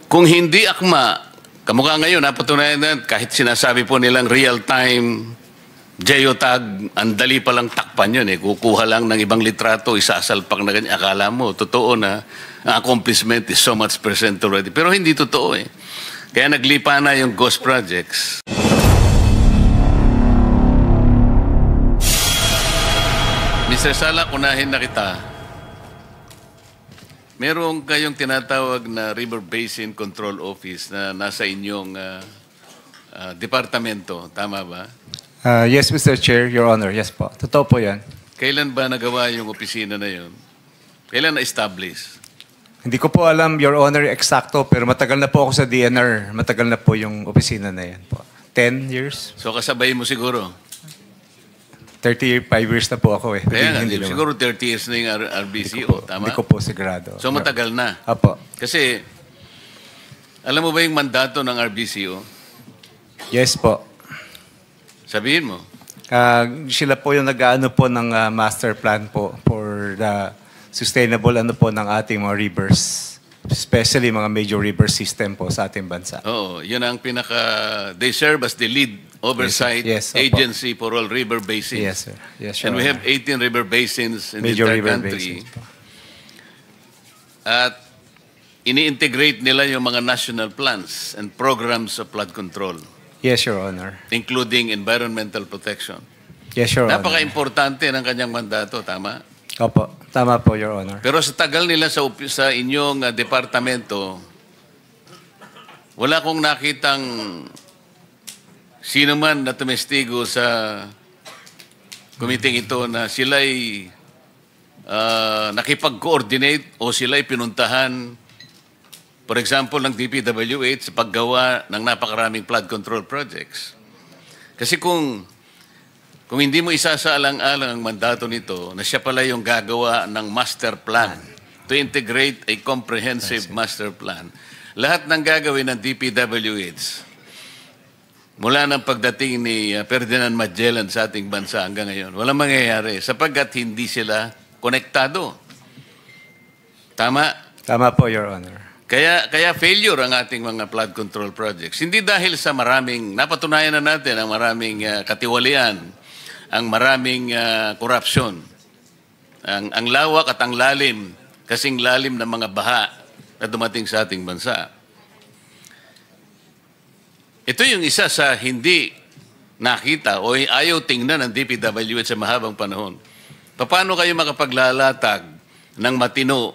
Kung hindi akma, kamukha ngayon, napatunayan na kahit sinasabi po nilang real-time geotag, ang dali palang takpan yun eh. Kukuha lang ng ibang litrato, isasalpak na ganyan. Akala mo, totoo na ang accomplishment is so much percent already. Pero hindi totoo eh. Kaya naglipa na yung ghost projects. Mr. Sala, unahin na kita. Meron kayong tinatawag na River Basin Control Office na nasa inyong departamento. Tama ba? Yes, Mr. Chair, Your Honor. Yes po. Totoo po yan. Kailan ba nagawa yung opisina na yun? Kailan na-establish? Hindi ko po alam, Your Honor, eksakto, pero matagal na po ako sa DNR. Matagal na po yung opisina na yan po. 10 years? So kasabay mo siguro? 35 years na po ako eh. Kaya nga, hindi siguro 30 years na yung RBCO, tama? Hindi ko po sigurado. So matagal na? Apo. Kasi, alam mo ba yung mandato ng RBCO? Yes po. Sabihin mo. Sila po yung nag-ano po ng master plan po for the sustainable ano po ng ating mga rivers. Especially mga major river system po sa ating bansa. Oo, yun ang they serve as the lead oversight yes, agency for all river basins. Yes, sir. Yes, sure. And we have 18 river basins in major the river entire country. basins po. At ini-integrate nila yung mga national plans and programs of flood control. Yes, Your Honor. Including environmental protection. Yes, Your Honor. Napaka-importante ng kanyang mandato, tama? Opo. Tama po, Your Honor. Pero sa tagal nila sa inyong departamento, wala kong nakitang sino man na tumestigo sa committee ito na sila'y nakipag-coordinate o sila'y pinuntahan, for example, ng DPWH sa paggawa ng napakaraming flood control projects. Kasi kung hindi mo isasaalang-alang ang mandato nito na siya pala yung gagawa ng master plan to integrate a comprehensive master plan, lahat ng gagawin ng DPWH, mula ng pagdating ni Ferdinand Magellan sa ating bansa hanggang ngayon, walang mangyayari sapagkat hindi sila konektado. Tama? Tama po, Your Honor. Kaya failure ang ating mga flood control projects. Hindi dahil sa napatunayan na natin ang maraming katiwalian, ang maraming korupsyon, ang lawak at ang lalim, kasing lalim ng mga baha na dumating sa ating bansa. Ito yung isa sa hindi nakita o ayaw tingnan ng DPWH sa mahabang panahon. Paano kayo makapaglalatag ng matino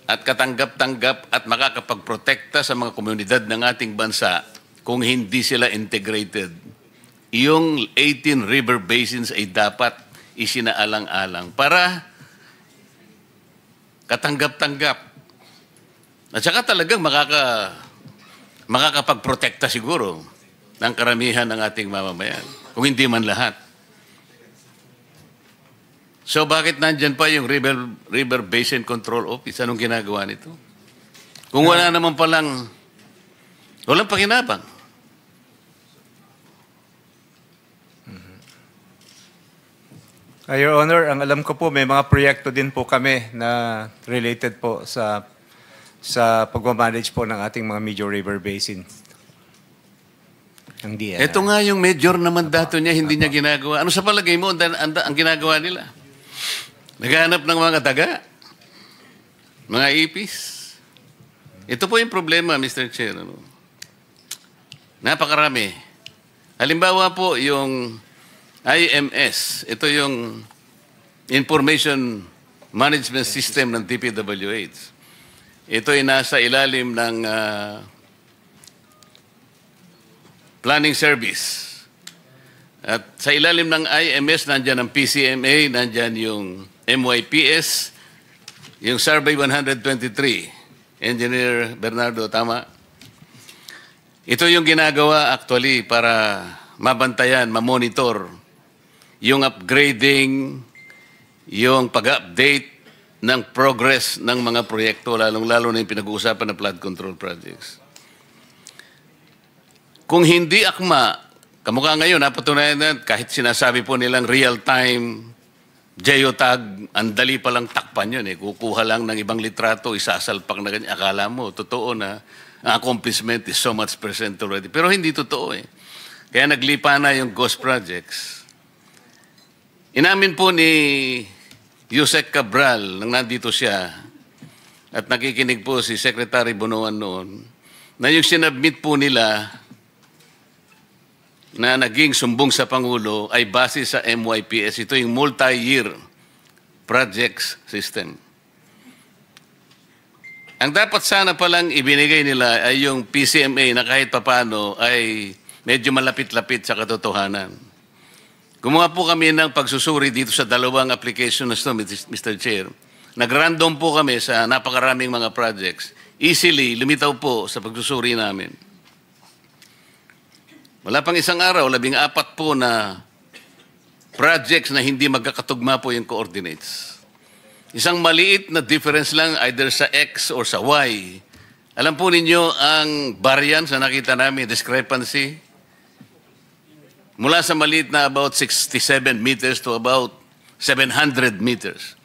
at katanggap-tanggap at makakapagprotekta sa mga komunidad ng ating bansa kung hindi sila integrated? Yung 18 river basins ay dapat isinaalang-alang para katanggap-tanggap. At saka talagang makakapagprotekta siguro ng karamihan ng ating mamamayan, kung hindi man lahat. So bakit nandyan pa yung River Basin Control Office? Anong ginagawa nito? Kung wala naman palang, walang pakinabang. Your Honor, ang alam ko po, may mga proyekto din po kami na related po sa pag-manage po ng ating mga major river basins. Ang DNR. Ito nga yung major na mandato niya, hindi niya ginagawa. Ano sa palagay mo ang ginagawa nila? Naghahanap ng mga daga? Mga ipis? Ito po yung problema, Mr. Chair. Napakarami. Halimbawa po yung IMS, ito yung Information Management System ng DPWH. Ito ay nasa ilalim ng Planning Service. At sa ilalim ng IMS, nandyan ang PCMA, nandyan yung MYPS, yung Survey 123. Engineer Bernardo, tama? Ito yung ginagawa actually para mabantayan, mamonitor yung upgrading, yung pag-update ng progress ng mga proyekto, lalong-lalo na yung pinag-uusapan ng flood control projects. Kung hindi akma, kamukha ngayon, napatunayan na kahit sinasabi po nilang real-time geotag, ang dali palang takpan yun eh. Kukuha lang ng ibang litrato, isasalpak na ganyan. Akala mo, totoo na ang accomplishment is so much percent already. Pero hindi totoo eh. Kaya naglipa na yung ghost projects. Inamin po ni Yusek Cabral, nang nandito siya, at nakikinig po si Secretary Bonoan noon, na yung sinabmit po nila na naging sumbong sa Pangulo ay base sa MYPS. Ito yung multi-year projects system. Ang dapat sana palang ibinigay nila ay yung PCMA na kahit papano ay medyo malapit-lapit sa katotohanan. Gumawa po kami ng pagsusuri dito sa dalawang application na ito, Mr. Chair. Nag-random po kami sa napakaraming mga projects. Easily, lumitaw po sa pagsusuri namin. Wala pang isang araw, 14 po na projects na hindi magkakatugma po yung coordinates. Isang maliit na difference lang either sa X or sa Y. Alam po ninyo ang variance na nakita namin, discrepancy, mula sa maliit na about 67 meters to about 700 meters.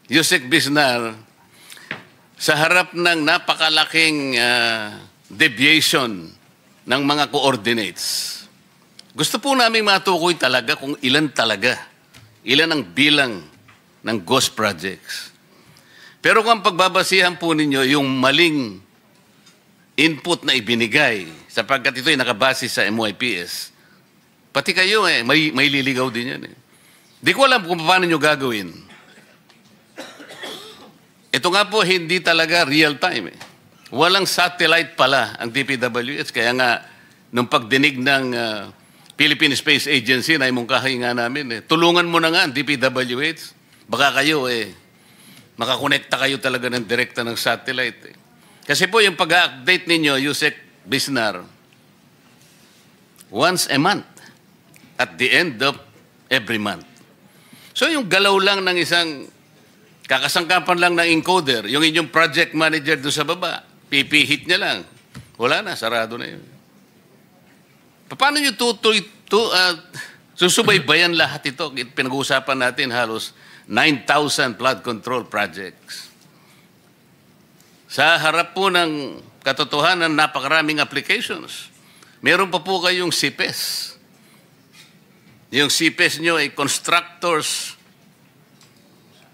Yusek Bisnar, sa harap ng napakalaking deviation ng mga coordinates, gusto po namin matukoy talaga kung ilan ang bilang ng ghost projects. Pero kung pagbabasihan po ninyo yung maling input na ibinigay, sapagkat ito ay nakabase sa MYPS, pati kayo may liligaw din yan eh. Di ko alam kung paano nyo gagawin. Ito nga po hindi talaga real time eh. Walang satellite pala ang DPWH. Kaya nga, nung pagdinig ng Philippine Space Agency, na imungkahi nga namin, tulungan mo na nga ang DPWH. Baka kayo, makakonekta kayo talaga ng direkta ng satellite. Kasi po yung pag-update ninyo, Yusek Bisnar, once a month, at the end of every month. So yung galaw lang ng isang kakasangkapan lang ng encoder, yung inyong project manager doon sa baba, pipihit niya lang. Wala na, sarado na yun. Paano nyo susubaybayan lahat ito? Pinag-uusapan natin halos 9,000 flood control projects. Sa harap po ng katotohanan, napakaraming applications. Meron pa po kayong CPES. Yung CPES nyo ay Constructors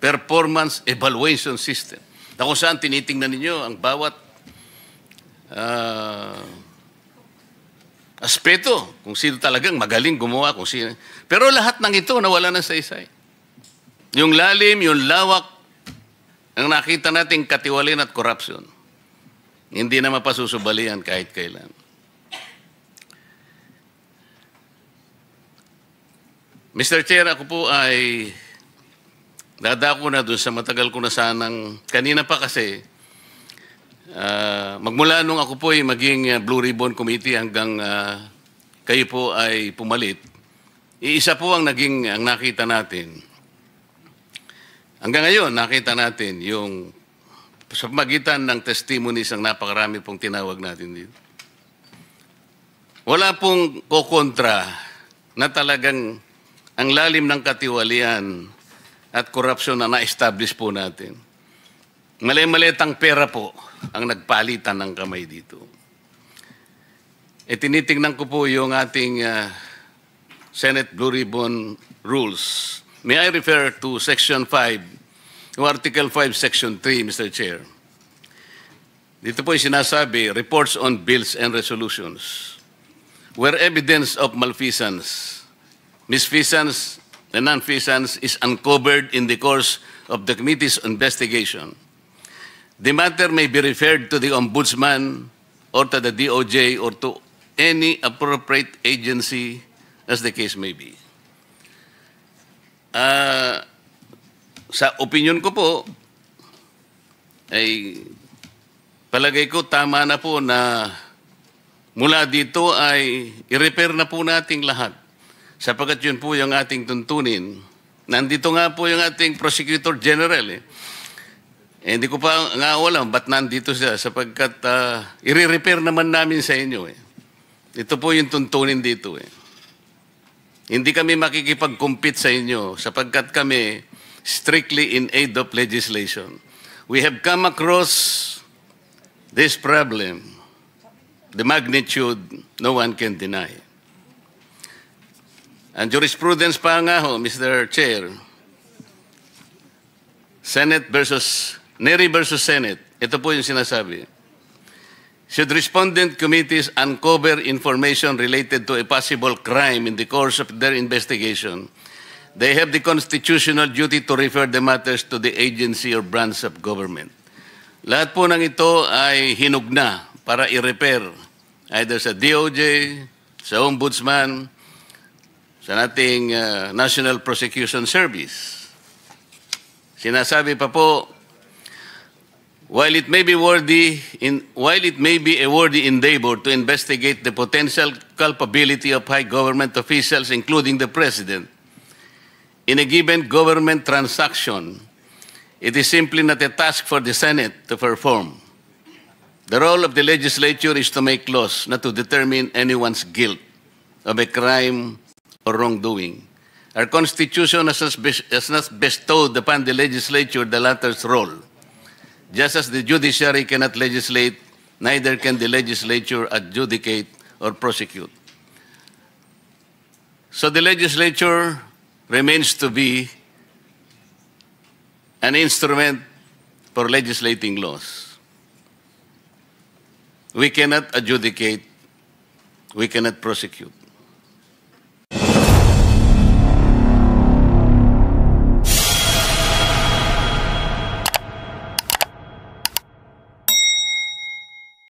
Performance Evaluation System. Na kung saan tinitingnan ninyo ang bawat aspeto, kung sino talagang magaling gumawa, kung sino. Pero lahat ng ito nawala na sa isay. Yung lalim, yung lawak, ang nakita nating katiwalian at corruption, hindi na mapasusubalian kahit kailan. Mr. Chair, ako po ay dadako na doon sa matagal ko na sanang, kanina pa kasi, magmula nung ako po ay maging Blue Ribbon Committee hanggang kayo po ay pumalit, iisa po ang nakita natin. Hanggang ngayon, nakita natin yung sa pamagitan ng testimonies ang napakarami pong tinawag natin dito. Wala pong kokontra na talagang ang lalim ng katiwalian at korupsyon na na-establish po natin. Mali-malitang pera po ang nagpalitan ng kamay dito. Tinitingnan ko po yung ating Senate Blue Ribbon Rules. May I refer to Section 5, o Article 5, Section 3, Mr. Chair. Dito po yung sinasabi, reports on bills and resolutions. Where evidence of malfeasance, misfeasance, and nonfeasance is uncovered in the course of the committee's investigation, the matter may be referred to the Ombudsman or to the DOJ or to any appropriate agency as the case may be. Sa opinion ko po, ay palagay ko tama na po na mula dito ay i-repair na po nating lahat. Sapagkat yun po yung ating tuntunin. Nandito nga po yung ating Prosecutor General hindi ko pa nga alam ba't nandito siya sapagkat i-repair naman namin sa inyo Ito po yung tuntunin dito Hindi kami makikipag-compete sa inyo sapagkat kami strictly in aid of legislation. We have come across this problem, the magnitude, no one can deny. And jurisprudence pa nga ho, Mr. Chair, Neri versus Senate, ito po yung sinasabi. Should respondent committees uncover information related to a possible crime in the course of their investigation, they have the constitutional duty to refer the matters to the agency or branch of government. Lahat po ng ito ay hinugna para i-repair either sa DOJ, sa Ombudsman, sa nating National Prosecution Service. Sinasabi pa po, while it may be a worthy endeavor to investigate the potential culpability of high government officials, including the President, in a given government transaction, it is simply not a task for the Senate to perform. The role of the legislature is to make laws, not to determine anyone's guilt of a crime or wrongdoing. Our Constitution has not bestowed upon the legislature the latter's role. Just as the judiciary cannot legislate, neither can the legislature adjudicate or prosecute. So the legislature remains to be an instrument for legislating laws. We cannot adjudicate, we cannot prosecute.